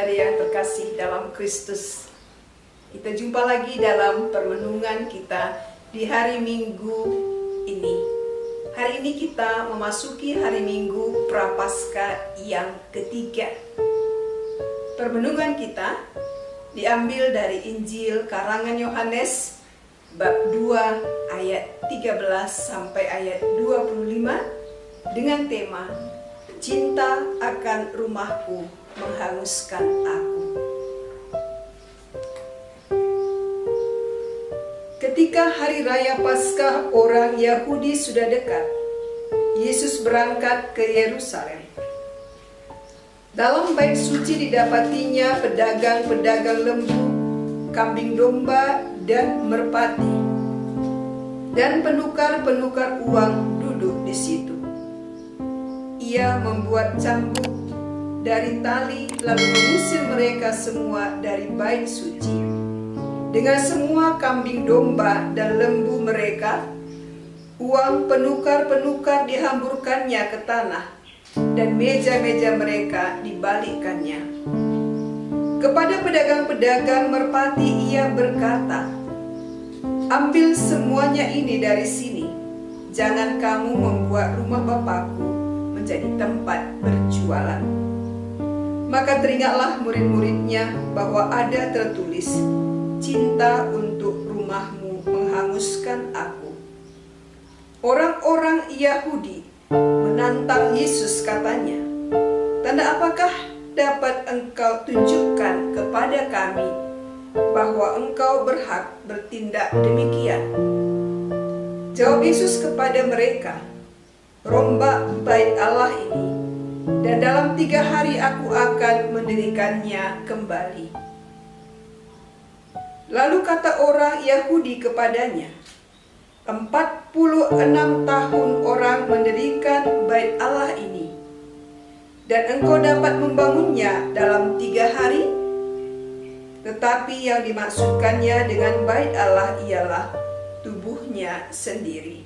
saudara-saudari yang terkasih dalam Kristus. Kita jumpa lagi dalam permenungan kita di hari Minggu ini. Hari ini kita memasuki hari Minggu Prapaskah yang ketiga. Permenungan kita diambil dari Injil karangan Yohanes bab 2 ayat 13 sampai ayat 25 dengan tema Cinta akan rumahku menghanguskan aku. Ketika hari raya Paskah orang Yahudi sudah dekat, Yesus berangkat ke Yerusalem. Dalam bait suci didapatinya pedagang-pedagang lembu, kambing domba, dan merpati, dan penukar-penukar uang duduk di situ. Ia membuat cambuk dari tali lalu mengusir mereka semua dari bait suci. Dengan semua kambing domba dan lembu mereka, uang penukar-penukar dihamburkannya ke tanah, dan meja-meja mereka dibalikkannya. Kepada pedagang-pedagang merpati ia berkata, "Ambil semuanya ini dari sini, jangan kamu membuat rumah Bapakku menjadi tempat berjualan." Maka teringatlah murid-muridnya bahwa ada tertulis, "Cinta untuk rumahmu menghanguskan aku." Orang-orang Yahudi menantang Yesus, katanya, "Tanda apakah dapat engkau tunjukkan kepada kami bahwa engkau berhak bertindak demikian?" Jawab Yesus kepada mereka, "Rombak bait Allah ini, dan dalam 3 hari aku akan mendirikannya kembali." Lalu kata orang Yahudi kepadanya, 46 tahun orang mendirikan bait Allah ini, dan engkau dapat membangunnya dalam 3 hari? Tetapi yang dimaksudkannya dengan bait Allah ialah tubuhnya sendiri.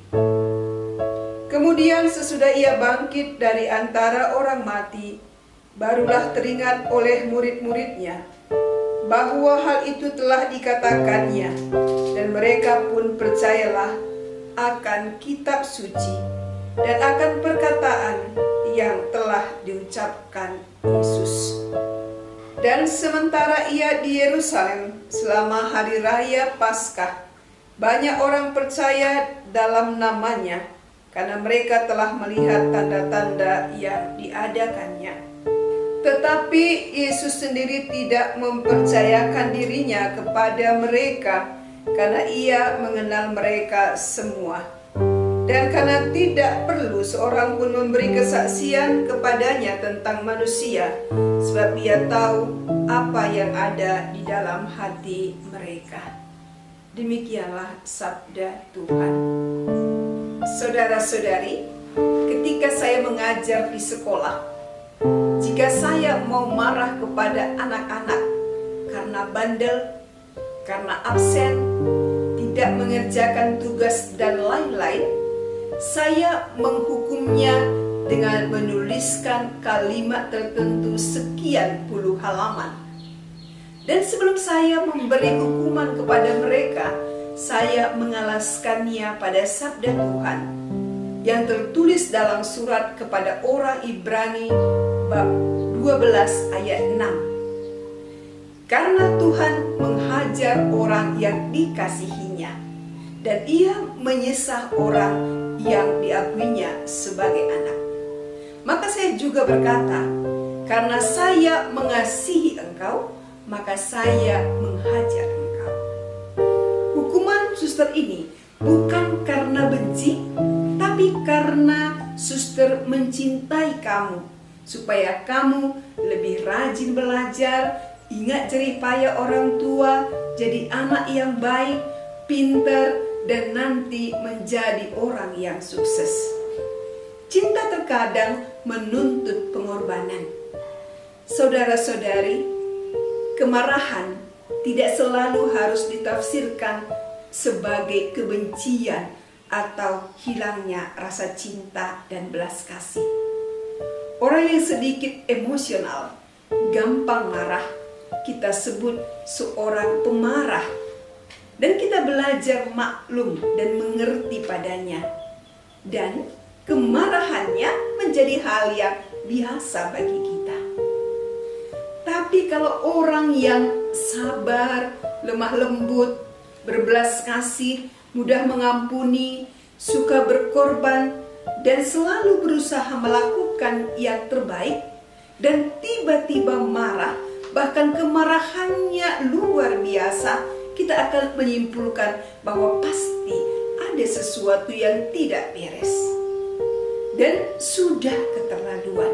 Kemudian sesudah ia bangkit dari antara orang mati, barulah teringat oleh murid-muridnya bahwa hal itu telah dikatakannya, dan mereka pun percayalah akan kitab suci dan akan perkataan yang telah diucapkan Yesus. Dan sementara ia di Yerusalem selama hari raya Paskah, banyak orang percaya dalam namanya karena mereka telah melihat tanda-tanda yang diadakannya. Tetapi Yesus sendiri tidak mempercayakan dirinya kepada mereka karena ia mengenal mereka semua. Dan karena tidak perlu seorang pun memberi kesaksian kepadanya tentang manusia, sebab ia tahu apa yang ada di dalam hati mereka. Demikianlah sabda Tuhan. Saudara-saudari, ketika saya mengajar di sekolah, jika saya mau marah kepada anak-anak karena bandel, karena absen, tidak mengerjakan tugas dan lain-lain, saya menghukumnya dengan menuliskan kalimat tertentu sekian puluh halaman. Dan sebelum saya memberi hukuman kepada mereka, saya mengalaskannya pada sabda Tuhan yang tertulis dalam surat kepada orang Ibrani bab 12 ayat 6. Karena Tuhan menghajar orang yang dikasihinya, dan ia menyesah orang yang diakuinya sebagai anak. Maka saya juga berkata, karena saya mengasihi engkau, maka saya menghajar engkau. Hukuman suster ini bukan karena benci, tapi karena suster mencintai kamu, supaya kamu lebih rajin belajar, ingat jerih payah orang tua, jadi anak yang baik, pintar, dan nanti menjadi orang yang sukses. Cinta terkadang menuntut pengorbanan. Saudara-saudari, kemarahan tidak selalu harus ditafsirkan sebagai kebencian atau hilangnya rasa cinta dan belas kasih. Orang yang sedikit emosional gampang marah, kita sebut seorang pemarah. Dan kita belajar maklum dan mengerti padanya. Dan kemarahannya menjadi hal yang biasa bagi kita. Tapi kalau orang yang sabar, lemah lembut, berbelas kasih, mudah mengampuni, suka berkorban, dan selalu berusaha melakukan yang terbaik, dan tiba-tiba marah, bahkan kemarahannya luar biasa, kita akan menyimpulkan bahwa pasti ada sesuatu yang tidak beres dan sudah keterlaluan.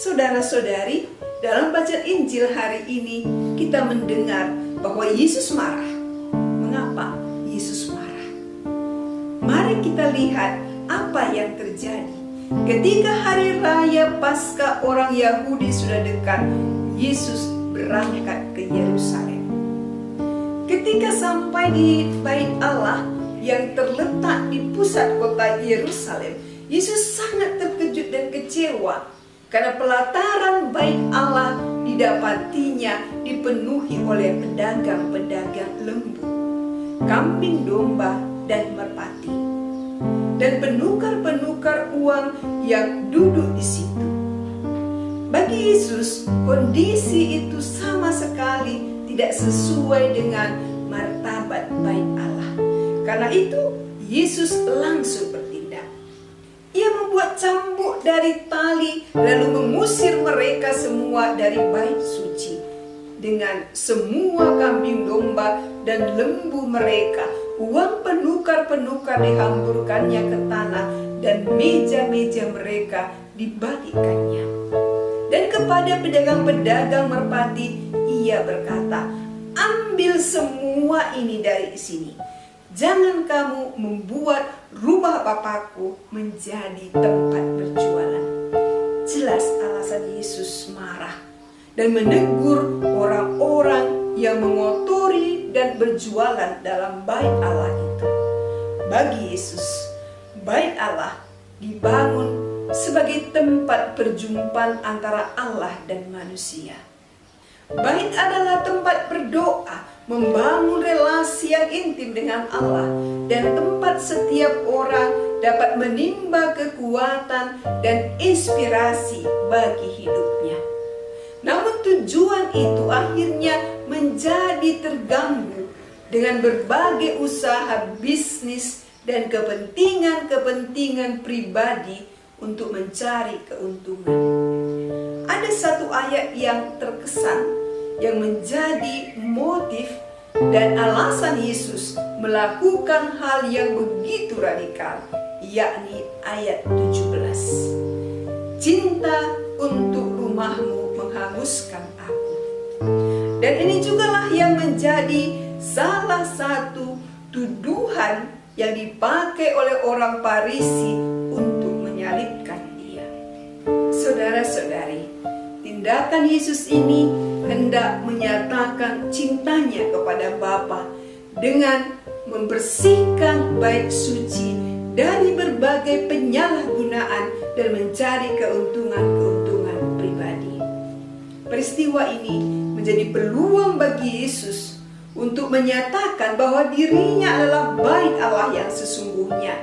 Saudara-saudari, dalam bacaan Injil hari ini kita mendengar bahwa Yesus marah. Mengapa Yesus marah? Mari kita lihat apa yang terjadi. Ketika hari raya Paskah orang Yahudi sudah dekat, Yesus berangkat ke Yerusalem. Ketika sampai di Bait Allah yang terletak di pusat kota Yerusalem, Yesus sangat terkejut dan kecewa karena pelataran Bait Allah didapatinya dipenuhi oleh pedagang-pedagang lembu, kambing domba, dan merpati, dan penukar-penukar uang yang duduk di situ. Bagi Yesus, kondisi itu sama sekali tidak sesuai dengan martabat Bait Allah. Karena itu, Yesus langsung bertindak. Ia membuat cambuk dari tali, lalu mengusir mereka semua dari bait suci. Dengan semua kambing domba dan lembu mereka, uang penukar-penukar dihamburkannya ke tanah, dan meja-meja mereka dibagikannya. Dan kepada pedagang-pedagang merpati, ia berkata, "Ambil semua ini dari sini. Jangan kamu membuat rumah Bapakku menjadi tempat berjualan." Jelas alasan Yesus marah dan menegur orang-orang yang mengotori dan berjualan dalam Bait Allah itu. Bagi Yesus, Bait Allah dibangun sebagai tempat perjumpaan antara Allah dan manusia. Bait adalah tempat berdoa, membangun relasi yang intim dengan Allah, dan tempat setiap orang dapat menimba kekuatan dan inspirasi bagi hidupnya. Namun tujuan itu akhirnya menjadi terganggu dengan berbagai usaha bisnis dan kepentingan-kepentingan pribadi untuk mencari keuntungan. Ada satu ayat yang terkesan yang menjadi motif dan alasan Yesus melakukan hal yang begitu radikal, yakni ayat 17. "Cinta untuk rumahmu menghanguskan aku." Dan ini jugalah yang menjadi salah satu tuduhan yang dipakai oleh orang Farisi untuk menyalibkan dia. Saudara-saudari, tindakan Yesus ini hendak menyatakan cintanya kepada Bapa dengan membersihkan bait suci dari berbagai penyalahgunaan dan mencari keuntungan-keuntungan pribadi. Peristiwa ini menjadi peluang bagi Yesus untuk menyatakan bahwa dirinya adalah Bait Allah yang sesungguhnya,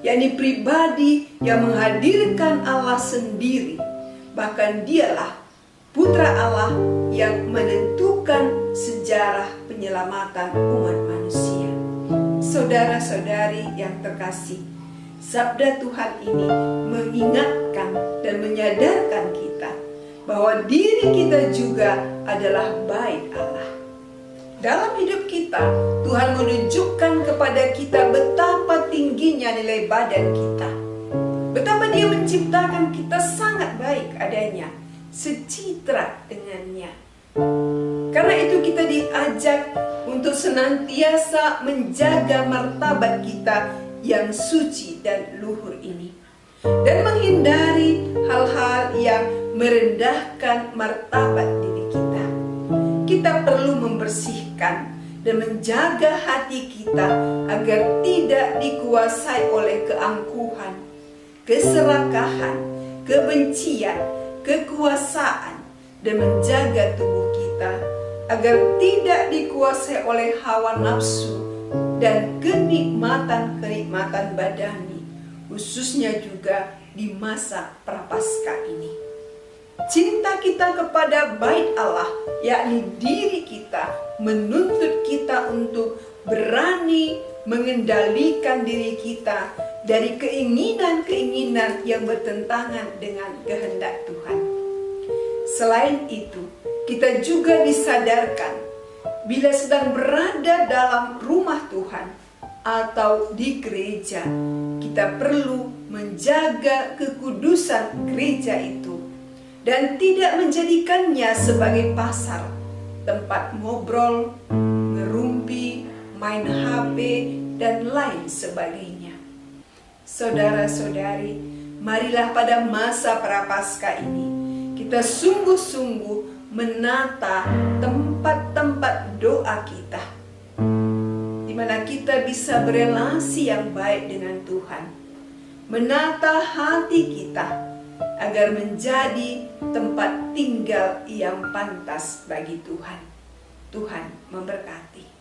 yakni pribadi yang menghadirkan Allah sendiri. Bahkan dialah Putra Allah yang menentukan sejarah penyelamatan umat manusia. Saudara-saudari yang terkasih, sabda Tuhan ini mengingatkan dan menyadarkan kita bahwa diri kita juga adalah Bait Allah. Dalam hidup kita, Tuhan menunjukkan kepada kita betapa tingginya nilai badan kita, betapa Dia menciptakan kita sangat baik adanya, secitra dengannya. Karena itu kita diajak untuk senantiasa menjaga martabat kita yang suci dan luhur ini, dan menghindari hal-hal yang merendahkan martabat diri kita. Kita perlu membersihkan dan menjaga hati kita agar tidak dikuasai oleh keangkuhan, keserakahan, kebencian, kekuasaan, dan menjaga tubuh kita agar tidak dikuasai oleh hawa nafsu dan kenikmatan-kenikmatan badani, khususnya juga di masa prapaskah ini. Cinta kita kepada bait Allah, yakni diri kita, menuntut kita untuk berani mengendalikan diri kita dari keinginan-keinginan yang bertentangan dengan kehendak Tuhan. Selain itu, kita juga disadarkan bila sedang berada dalam rumah Tuhan atau di gereja, kita perlu menjaga kekudusan gereja itu dan tidak menjadikannya sebagai pasar, tempat ngobrol, ngerumpi, main HP, dan lain sebagainya. Saudara-saudari, marilah pada masa prapaskah ini kita sungguh-sungguh menata tempat-tempat doa kita, di mana kita bisa berelasi yang baik dengan Tuhan, menata hati kita agar menjadi tempat tinggal yang pantas bagi Tuhan. Tuhan memberkati.